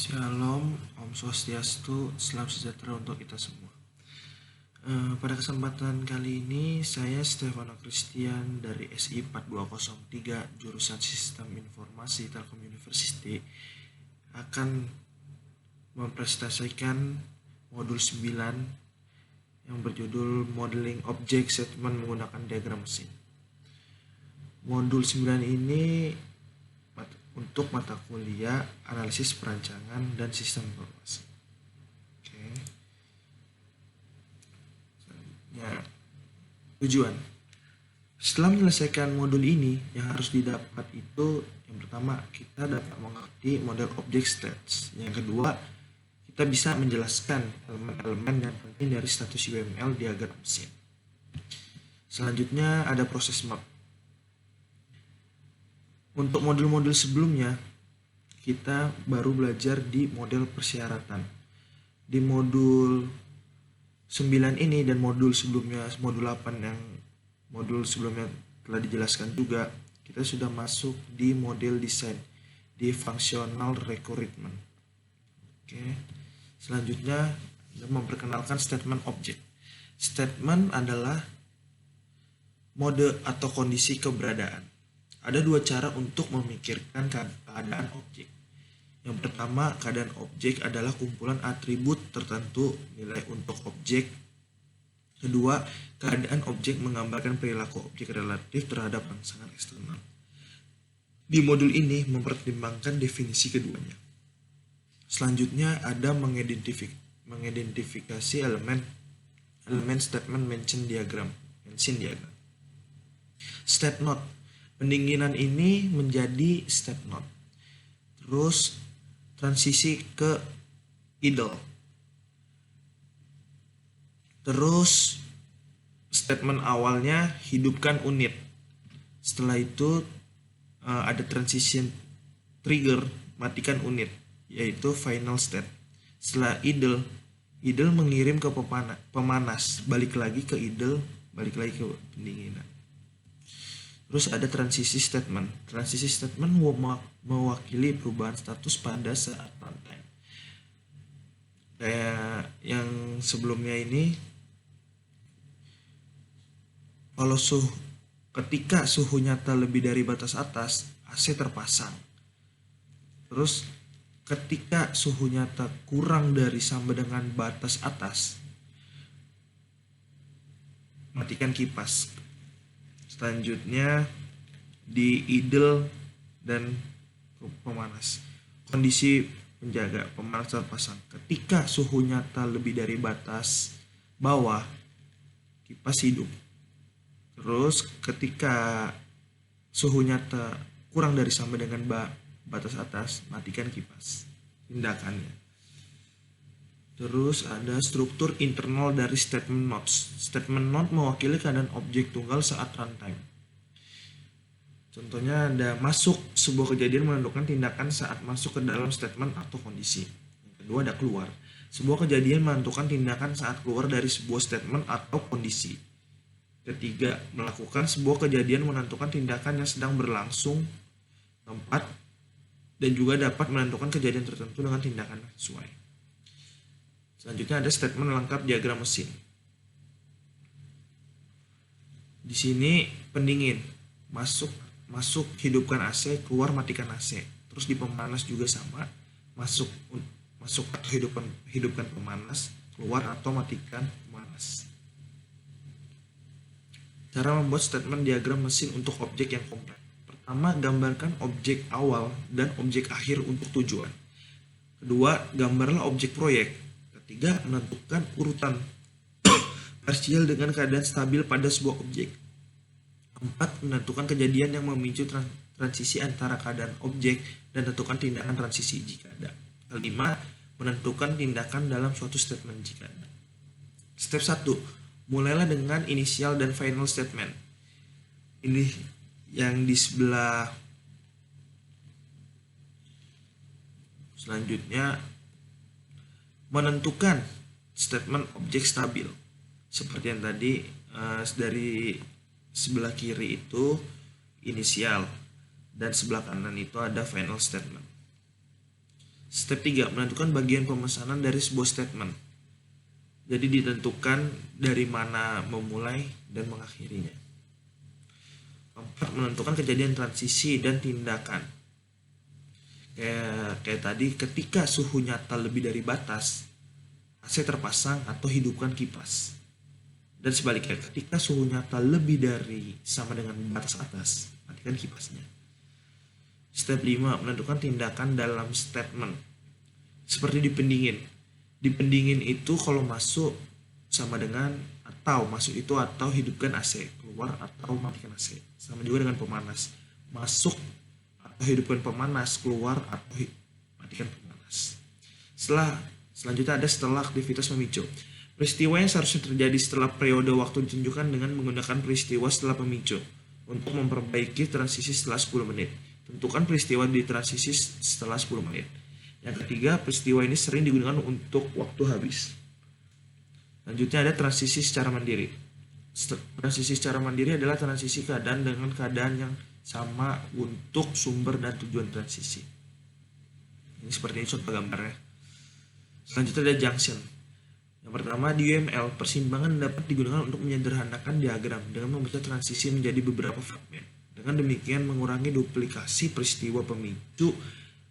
Shalom, Om Swastiastu, Salam sejahtera untuk kita semua. Pada kesempatan kali ini, saya Stefano Christian dari SI 4203 jurusan Sistem Informasi Telkom University akan mempresentasikan modul 9 yang berjudul Modeling Object Statement menggunakan diagram mesin. Modul 9 ini untuk mata kuliah analisis perancangan dan sistem informasi. Oke. Ya, tujuan. Setelah menyelesaikan modul ini, yang harus didapat itu yang pertama, kita dapat mengerti model object states. Yang kedua, kita bisa menjelaskan elemen-elemen yang penting dari status UML diagram mesin. Selanjutnya ada proses map. Untuk modul-modul sebelumnya, kita baru belajar di model persyaratan. Di modul 9 ini dan modul sebelumnya, modul 8 yang modul sebelumnya telah dijelaskan juga, kita sudah masuk di model desain, di functional recruitment. Oke. Selanjutnya, memperkenalkan statement object. Statement adalah mode atau kondisi keberadaan. Ada dua cara untuk memikirkan keadaan objek. Yang pertama, keadaan objek adalah kumpulan atribut tertentu nilai untuk objek. Kedua, keadaan objek menggambarkan perilaku objek relatif terhadap rangsangan eksternal. Di modul ini mempertimbangkan definisi keduanya. Selanjutnya ada mengidentifikasi elemen statement mention diagram. Step note. Pendinginan ini menjadi step note. Terus transisi ke idle. Terus statement awalnya hidupkan unit. Setelah itu ada transition trigger matikan unit, yaitu final state. Setelah idle mengirim ke pemanas, balik lagi ke idle, balik lagi ke pendinginan. Terus ada transisi statement. Transisi statement mewakili perubahan status pada saat runtime. Kayak yang sebelumnya ini, kalau ketika suhu nyata lebih dari batas atas, AC terpasang. Terus ketika suhu nyata kurang dari sama dengan batas atas, matikan kipas. Selanjutnya di idle dan pemanas. Kondisi penjaga pemanas terpasang. Ketika suhu nyata lebih dari batas bawah, kipas hidup. Terus ketika suhu nyata kurang dari sama dengan batas atas, matikan kipas. Tindakannya. Terus ada struktur internal dari statement notes. Statement note mewakili keadaan objek tunggal saat runtime. Contohnya ada masuk, sebuah kejadian menentukan tindakan saat masuk ke dalam statement atau kondisi. Yang kedua ada keluar. Sebuah kejadian menentukan tindakan saat keluar dari sebuah statement atau kondisi. Ketiga, melakukan sebuah kejadian menentukan tindakan yang sedang berlangsung. Keempat, dan juga dapat menentukan kejadian tertentu dengan tindakan sesuai. Selanjutnya ada statement lengkap diagram mesin. Di sini pendingin, masuk hidupkan AC, keluar matikan AC. Terus di pemanas juga sama, masuk atau hidupkan pemanas, keluar atau matikan pemanas. Cara membuat statement diagram mesin untuk objek yang kompleks. Pertama, gambarkan objek awal dan objek akhir untuk tujuan. Kedua, gambarlah objek proyek. Ketiga, menentukan urutan parsial dengan keadaan stabil pada sebuah objek. Keempat, menentukan kejadian yang memicu transisi antara keadaan objek dan tentukan tindakan transisi jika ada. Kelima, menentukan tindakan dalam suatu statement jika ada. Step 1, mulailah dengan initial dan final statement. Ini yang di sebelah selanjutnya, menentukan statement objek stabil. Seperti yang tadi dari sebelah kiri itu inisial dan sebelah kanan itu ada final statement. Step 3, menentukan bagian pemesanan dari sebuah statement. Jadi ditentukan dari mana memulai dan mengakhirinya. 4, menentukan kejadian transisi dan tindakan. Kayak tadi, ketika suhu nyata lebih dari batas, AC terpasang atau hidupkan kipas. Dan sebaliknya, ketika suhu nyata lebih dari sama dengan batas atas, matikan kipasnya. Step 5, menentukan tindakan dalam statement. Seperti dipendingin. Dipendingin itu kalau masuk sama dengan atau masuk itu atau hidupkan AC, keluar atau matikan AC. Sama juga dengan pemanas. Masuk atau hidupkan pemanas, keluar atau matikan pemanas. Selanjutnya ada setelah aktivitas memicu. Peristiwa yang seharusnya terjadi setelah periode waktu ditunjukkan dengan menggunakan peristiwa setelah pemicu untuk memperbaiki transisi setelah 10 menit. Tentukan peristiwa di transisi setelah 10 menit. Yang ketiga, peristiwa ini sering digunakan untuk waktu habis. Selanjutnya ada transisi secara mandiri. Transisi secara mandiri adalah transisi keadaan dengan keadaan yang sama untuk sumber dan tujuan transisi. Ini seperti ini contoh gambarnya. Selanjutnya ada junction. Yang pertama, di UML, persimpangan dapat digunakan untuk menyederhanakan diagram dengan memecah transisi menjadi beberapa fragmen. Dengan demikian mengurangi duplikasi peristiwa pemicu,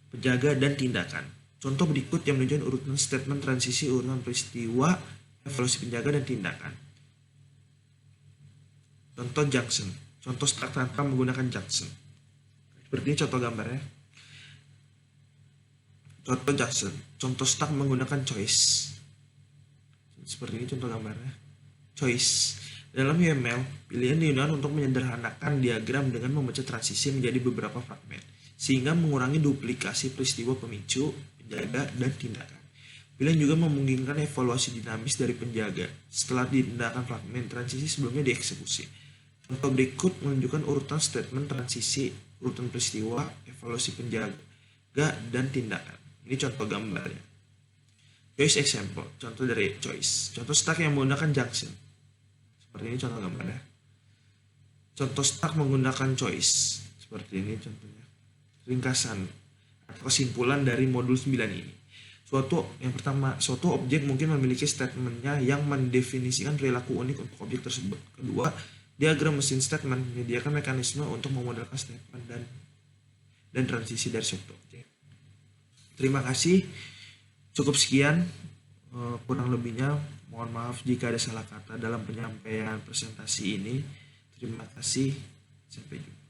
penjaga, dan tindakan. Contoh berikut yang menunjukkan urutan statement transisi, urutan peristiwa, evaluasi penjaga, dan tindakan. Contoh junction. Contoh start tanpa menggunakan junction. Seperti ini contoh gambarnya. Contoh junction. Contoh start menggunakan choice. Seperti ini contoh gambarnya. Choice. Dalam UML, pilihan digunakan untuk menyederhanakan diagram dengan memecah transisi menjadi beberapa fragmen, sehingga mengurangi duplikasi peristiwa pemicu, penjaga, dan tindakan. Pilihan juga memungkinkan evaluasi dinamis dari penjaga setelah tindakan fragmen transisi sebelumnya dieksekusi. Contoh berikut menunjukkan urutan statement transisi, urutan peristiwa, evaluasi penjaga, dan tindakan. Ini contoh gambarnya. Choice example, contoh dari choice. Contoh stack yang menggunakan junction. Seperti ini contoh gambarnya. Contoh stack menggunakan choice. Seperti ini contohnya. Ringkasan atau kesimpulan dari modul 9 ini. Yang pertama, suatu objek mungkin memiliki statementnya yang mendefinisikan perilaku unik untuk objek tersebut. Kedua, diagram mesin statement menyediakan mekanisme untuk memodelkan statement dan transisi dari suatu objek. Terima kasih. Cukup sekian, kurang lebihnya mohon maaf jika ada salah kata dalam penyampaian presentasi ini. Terima kasih, sampai jumpa.